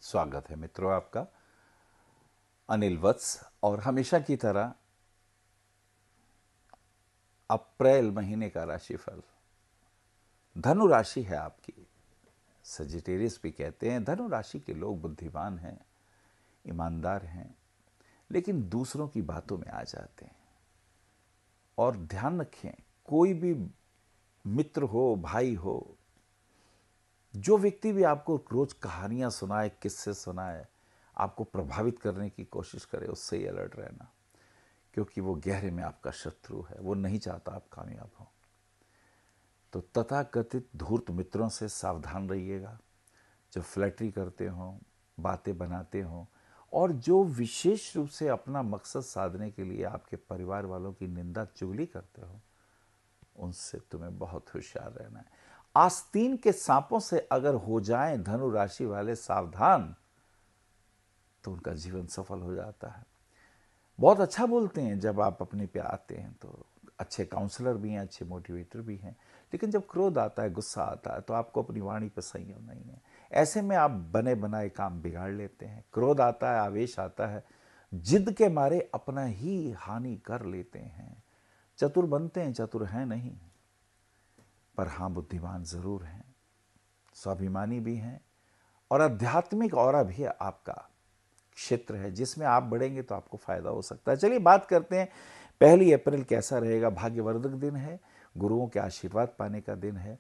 स्वागत है मित्रों आपका। अनिल वत्स। और हमेशा की तरह अप्रैल महीने का राशिफल धनु राशि है आपकी। सजिटेरियस भी कहते हैं। धनु राशि के लोग बुद्धिमान हैं, ईमानदार हैं, लेकिन दूसरों की बातों में आ जाते हैं। और ध्यान रखें, कोई भी मित्र हो, भाई हो, जो व्यक्ति भी आपको रोज कहानियां सुनाए, किस्से सुनाए, आपको प्रभावित करने की कोशिश करे, उससे ही अलर्ट रहना, क्योंकि वो गहरे में आपका शत्रु है। वो नहीं चाहता आप कामयाब हो। तो तथाकथित धूर्त मित्रों से सावधान रहिएगा, जो फ्लैटरी करते हों, बातें बनाते हों, और जो विशेष रूप से अपना मकसद साधने के लिए आपके परिवार वालों की निंदा चुगली करते हो, उनसे तुम्हें बहुत होशियार रहना है। आस्तीन के सांपों से अगर हो जाएं धनु राशि वाले सावधान, तो उनका जीवन सफल हो जाता है। बहुत अच्छा बोलते हैं जब आप अपने पे आते हैं, तो अच्छे काउंसलर भी हैं, अच्छे मोटिवेटर भी हैं। लेकिन जब क्रोध आता है, गुस्सा आता है, तो आपको अपनी वाणी पर संयम नहीं है। ऐसे में आप बने बनाए काम बिगाड़ लेते हैं। क्रोध आता है, आवेश आता है, जिद के मारे अपना ही हानि कर लेते हैं। चतुर बनते हैं, चतुर हैं नहीं, पर हाँ बुद्धिमान जरूर हैं, स्वाभिमानी भी हैं, और आध्यात्मिक ऑरा भी है आपका क्षेत्र है जिसमें आप बढ़ेंगे तो आपको फायदा हो सकता है। चलिए बात करते हैं, 1 अप्रैल कैसा रहेगा। भाग्यवर्धक दिन है, गुरुओं के आशीर्वाद पाने का दिन है,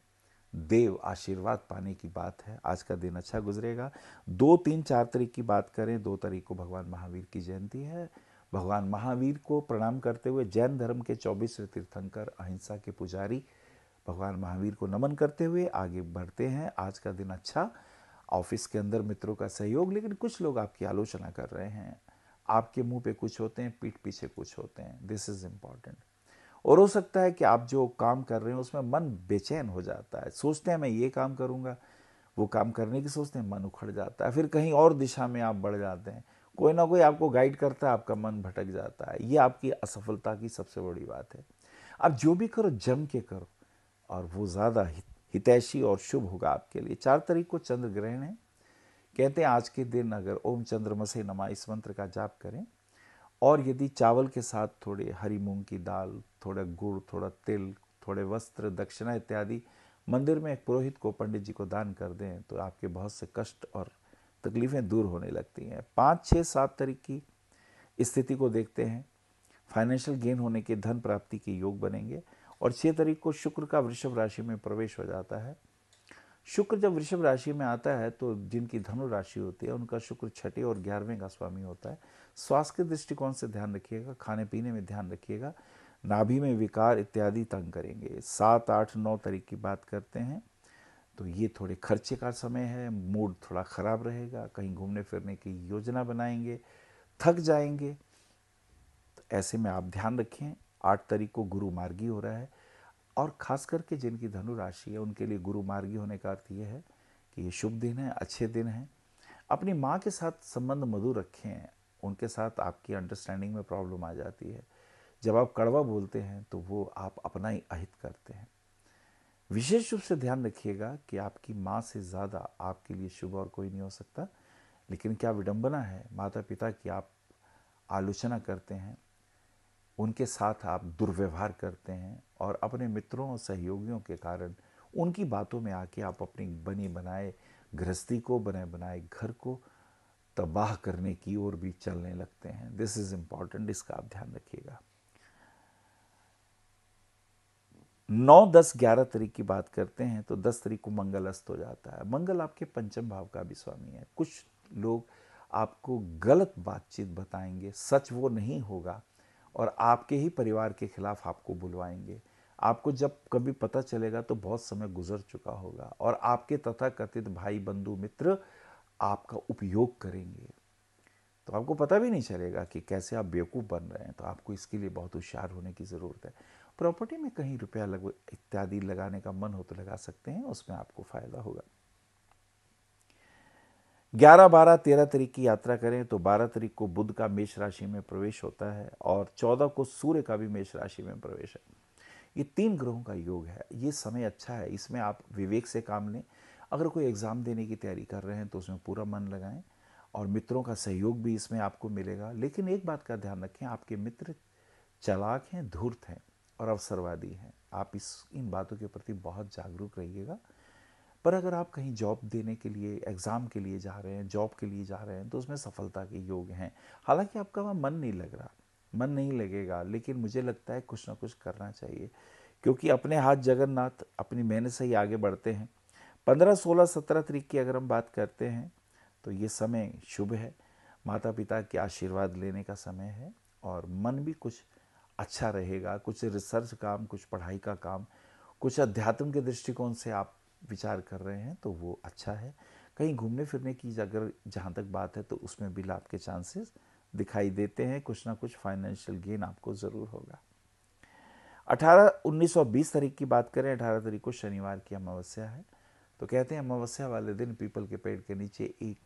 देव आशीर्वाद पाने की बात है। आज का दिन अच्छा गुजरेगा। 2, 3, 4 तारीख की बात करें, 2 तारीख को भगवान महावीर की जयंती है। भगवान महावीर को प्रणाम करते हुए, जैन धर्म के 24 तीर्थंकर, अहिंसा के पुजारी, भगवान महावीर को नमन करते हुए आगे बढ़ते हैं। आज का दिन अच्छा। ऑफिस के अंदर मित्रों का सहयोग, लेकिन कुछ लोग आपकी आलोचना कर रहे हैं। आपके मुंह पे कुछ होते हैं, पीठ पीछे कुछ होते हैं। This is important. और हो सकता है कि आप जो काम कर रहे हैं उसमें मन बेचैन हो जाता है। सोचते हैं मैं ये काम करूंगा, वो काम करने की सोचते हैं, मन उखड़ जाता है, फिर कहीं और दिशा में आप बढ़ जाते हैं। कोई ना कोई आपको गाइड करता है, आपका मन भटक जाता है। ये आपकी असफलता की सबसे बड़ी बात है। आप जो भी करो जम के करो, और वो ज़्यादा हितैषी और शुभ होगा आपके लिए। 4 तारीख को चंद्र ग्रहण है। कहते हैं आज के दिन अगर ओम चंद्रमसे नमा इस मंत्र का जाप करें, और यदि चावल के साथ थोड़े हरी मूंग की दाल, थोड़ा गुड़, थोड़ा तिल, थोड़े वस्त्र, दक्षिणा इत्यादि मंदिर में एक पुरोहित को, पंडित जी को दान कर दें, तो आपके बहुत से कष्ट और तकलीफें दूर होने लगती हैं। 5, 6, 7 तारीख की स्थिति को देखते हैं। फाइनेंशियल गेन होने के, धन प्राप्ति के योग बनेंगे। और 6 तारीख को शुक्र का वृषभ राशि में प्रवेश हो जाता है। शुक्र जब वृषभ राशि में आता है, तो जिनकी धनु राशि होती है उनका शुक्र 6 और 11वें का स्वामी होता है। स्वास्थ्य के दृष्टिकोण से ध्यान रखिएगा, खाने पीने में ध्यान रखिएगा, नाभि में विकार इत्यादि तंग करेंगे। 7, 8, 9 तारीख की बात करते हैं, तो ये थोड़े खर्चे का समय है। मूड थोड़ा खराब रहेगा, कहीं घूमने फिरने की योजना बनाएंगे, थक जाएंगे। तो ऐसे में आप ध्यान रखें। 8 तारीख को गुरु मार्गी हो रहा है, और खास करके जिनकी धनु राशि है उनके लिए गुरु मार्गी होने का अर्थ ये है कि ये शुभ दिन है, अच्छे दिन है। अपनी माँ के साथ संबंध मधुर रखें। उनके साथ आपकी अंडरस्टैंडिंग में प्रॉब्लम आ जाती है। जब आप कड़वा बोलते हैं तो वो आप अपना ही अहित करते हैं। विशेष रूप से ध्यान रखिएगा कि आपकी माँ से ज़्यादा आपके लिए शुभ और कोई नहीं हो सकता। लेकिन क्या विडंबना है, माता पिता की आप आलोचना करते हैं, उनके साथ आप दुर्व्यवहार करते हैं, और अपने मित्रों और सहयोगियों के कारण उनकी बातों में आके आप अपनी बनी बनाए गृहस्थी को, बने बनाए घर को तबाह करने की ओर भी चलने लगते हैं। दिस इज इंपॉर्टेंट, इसका आप ध्यान रखिएगा। 9, 10, 11 तारीख की बात करते हैं, तो 10 तारीख को मंगल अस्त हो जाता है। मंगल आपके पंचम भाव का भी स्वामी है। कुछ लोग आपको गलत बातचीत बताएंगे, सच वो नहीं होगा, और आपके ही परिवार के खिलाफ आपको बुलवाएंगे। आपको जब कभी पता चलेगा तो बहुत समय गुजर चुका होगा, और आपके तथाकथित भाई, बंधु, मित्र आपका उपयोग करेंगे, तो आपको पता भी नहीं चलेगा कि कैसे आप बेवकूफ़ बन रहे हैं। तो आपको इसके लिए बहुत होशियार होने की ज़रूरत है। प्रॉपर्टी में कहीं रुपया इत्यादि लगाने का मन हो तो लगा सकते हैं, उसमें आपको फ़ायदा होगा। 11, 12, 13 तारीख की यात्रा करें तो 12 तारीख को बुध का मेष राशि में प्रवेश होता है, और 14 को सूर्य का भी मेष राशि में प्रवेश है। ये 3 ग्रहों का योग है। ये समय अच्छा है, इसमें आप विवेक से काम लें। अगर कोई एग्ज़ाम देने की तैयारी कर रहे हैं तो उसमें पूरा मन लगाएं। और मित्रों का सहयोग भी इसमें आपको मिलेगा। लेकिन एक बात का ध्यान रखें, आपके मित्र चालाक हैं, धूर्त हैं और अवसरवादी हैं। आप इन बातों के प्रति बहुत जागरूक रहिएगा। पर अगर आप कहीं जॉब देने के लिए, एग्ज़ाम के लिए जा रहे हैं, जॉब के लिए जा रहे हैं, तो उसमें सफलता के योग हैं। हालांकि आपका वहाँ मन नहीं लग रहा, मन नहीं लगेगा, लेकिन मुझे लगता है कुछ ना कुछ करना चाहिए, क्योंकि अपने हाथ जगन्नाथ, अपनी मेहनत से ही आगे बढ़ते हैं। 15, 16, 17 तारीख की अगर हम बात करते हैं तो ये समय शुभ है, माता पिता के आशीर्वाद लेने का समय है और मन भी कुछ अच्छा रहेगा। कुछ रिसर्च काम, कुछ पढ़ाई का काम, कुछ अध्यात्म के दृष्टिकोण से आप विचार कर रहे हैं तो वो अच्छा है। कहीं घूमने फिरने की अगर जहाँ तक बात है तो उसमें भी लाभ के चांसेस दिखाई देते हैं। कुछ ना कुछ फाइनेंशियल गेन आपको ज़रूर होगा। 18, 19 और 20 तारीख की बात करें, 18 तारीख को शनिवार की अमावस्या है। तो कहते हैं अमावस्या वाले दिन पीपल के पेड़ के नीचे एक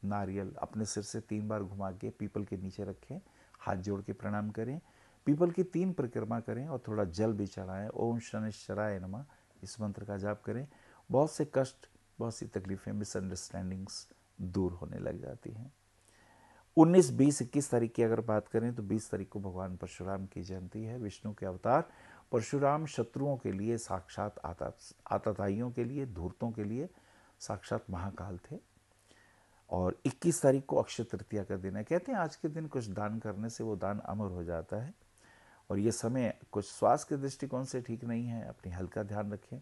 नारियल अपने सिर से 3 बार घुमा के पीपल के नीचे रखें, हाथ जोड़ के प्रणाम करें, पीपल की 3 परिक्रमा करें और थोड़ा जल भी चढ़ाएं। ओम शनिश्चराय नमः इस मंत्र का जाप करें। बहुत से कष्ट, बहुत सी तकलीफें, मिसअंडरस्टैंडिंग्स दूर होने लग जाती हैं। 19, 20, 21 तारीख की अगर बात करें तो 20 तारीख को भगवान परशुराम की जयंती है। विष्णु के अवतार परशुराम शत्रुओं के लिए साक्षात आतताइयों के लिए, धूर्तों के लिए साक्षात महाकाल थे। और 21 तारीख को अक्षय तृतीया का दिन है। कहते हैं आज के दिन कुछ दान करने से वो दान अमर हो जाता है। और ये समय कुछ स्वास्थ्य के दृष्टिकोण से ठीक नहीं है, अपनी हेल्थ का ध्यान रखें,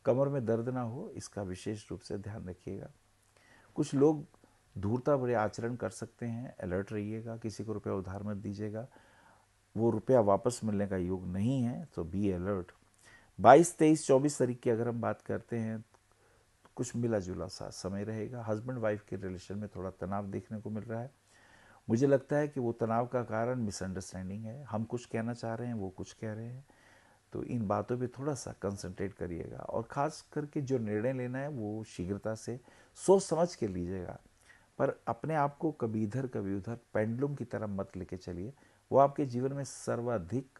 कमर में दर्द ना हो इसका विशेष रूप से ध्यान रखिएगा। कुछ लोग धूर्ता भरे आचरण कर सकते हैं, अलर्ट रहिएगा। किसी को रुपया उधार मत दीजिएगा, वो रुपया वापस मिलने का योग नहीं है, तो बी अलर्ट। 22, 23, 24 तारीख की अगर हम बात करते हैं तो कुछ मिला जुला सा समय रहेगा। हस्बैंड वाइफ के रिलेशन में थोड़ा तनाव देखने को मिल रहा है। मुझे लगता है कि वो तनाव का कारण मिसअंडरस्टैंडिंग है। हम कुछ कहना चाह रहे हैं, वो कुछ कह रहे हैं, तो इन बातों पे थोड़ा सा कंसंट्रेट करिएगा। और ख़ास करके जो निर्णय लेना है वो शीघ्रता से सोच समझ के लीजिएगा। पर अपने आप को कभी इधर कभी उधर पेंडुलम की तरह मत लेके चलिए, वो आपके जीवन में सर्वाधिक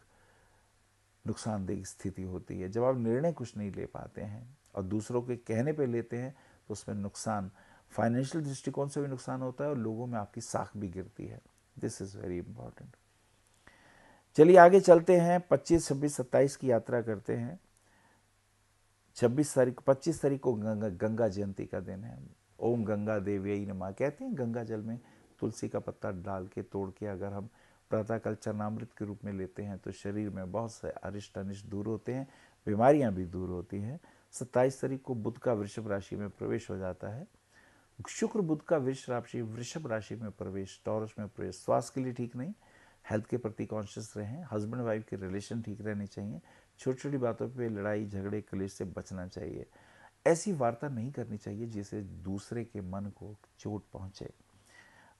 नुकसानदेह स्थिति होती है। जब आप निर्णय कुछ नहीं ले पाते हैं और दूसरों के कहने पे लेते हैं तो उसमें नुकसान, फाइनेंशियल दृष्टिकोण से भी नुकसान होता है और लोगों में आपकी साख भी गिरती है। This is very important. चलिए आगे चलते हैं। 25, 26, 27 की यात्रा करते हैं। 25 तारीख को गंगा जयंती का दिन है। ओम गंगा देवी नमः कहते हैं। गंगा जल में तुलसी का पत्ता डाल के, तोड़ के अगर हम प्रातःकाल चरणामृत के रूप में लेते हैं तो शरीर में बहुत से अरिष्ट अनिष्ट दूर होते हैं, बीमारियां भी दूर होती हैं। 27 तारीख को बुध का वृषभ राशि में प्रवेश हो जाता है। शुक्र बुध का वृषभ राशि में प्रवेश, टॉरस में प्रवेश स्वास्थ्य के लिए ठीक नहीं। हेल्थ के प्रति कॉन्शियस रहें। हस्बैंड वाइफ के रिलेशन ठीक रहने चाहिए। छोटी छोटी बातों पे लड़ाई झगड़े कलेश से बचना चाहिए। ऐसी वार्ता नहीं करनी चाहिए जिससे दूसरे के मन को चोट पहुंचे।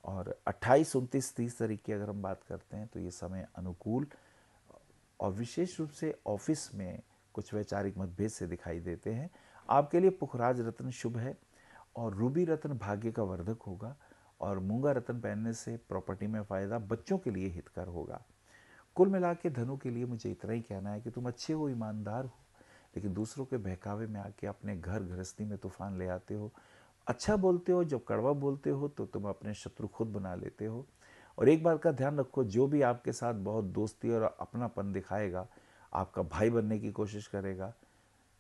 और 28, 29, 30 तारीख की अगर हम बात करते हैं तो ये समय अनुकूल और विशेष रूप से ऑफिस में कुछ वैचारिक मतभेद से दिखाई देते हैं। आपके लिए पुखराज रत्न शुभ है और रूबी रत्न भाग्य का वर्धक होगा। और मूंगा रत्न पहनने से प्रॉपर्टी में फ़ायदा, बच्चों के लिए हितकर होगा। कुल मिला के धनु के लिए मुझे इतना ही कहना है कि तुम अच्छे हो, ईमानदार हो, लेकिन दूसरों के बहकावे में आके अपने घर गृहस्थी में तूफान ले आते हो। अच्छा बोलते हो, जब कड़वा बोलते हो तो तुम अपने शत्रु खुद बना लेते हो। और एक बात का ध्यान रखो, जो भी आपके साथ बहुत दोस्ती और अपनापन दिखाएगा, आपका भाई बनने की कोशिश करेगा,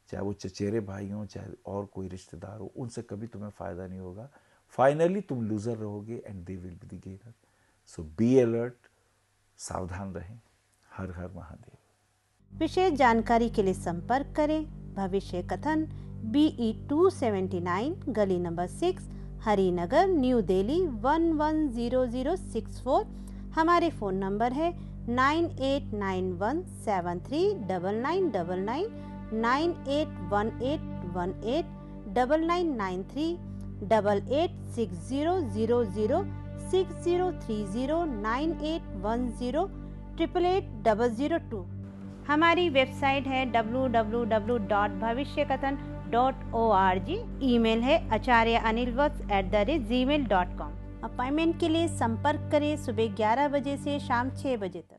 चाहे वो चचेरे भाई हों चाहे और कोई रिश्तेदार हो, उनसे कभी तुम्हें फ़ायदा नहीं होगा। फाइनली तुम लूजर रहोगे and they will be the gainer. So be alert, सावधान रहें। हर हर महादेव। विशेष जानकारी के लिए संपर्क करें भविष्य कथन BE 279 गली नंबर 6 हरिनगर न्यू दिल्ली 110064। हमारे फ़ोन नंबर है 9891739999, 9818189993, 8860006030, 9810880002। हमारी वेबसाइट है www.bhavishyakathan.org। ईमेल है acharyaanilvats@gmail.com। अपॉइंटमेंट के लिए संपर्क करें सुबह 11 बजे से शाम 6 बजे तक।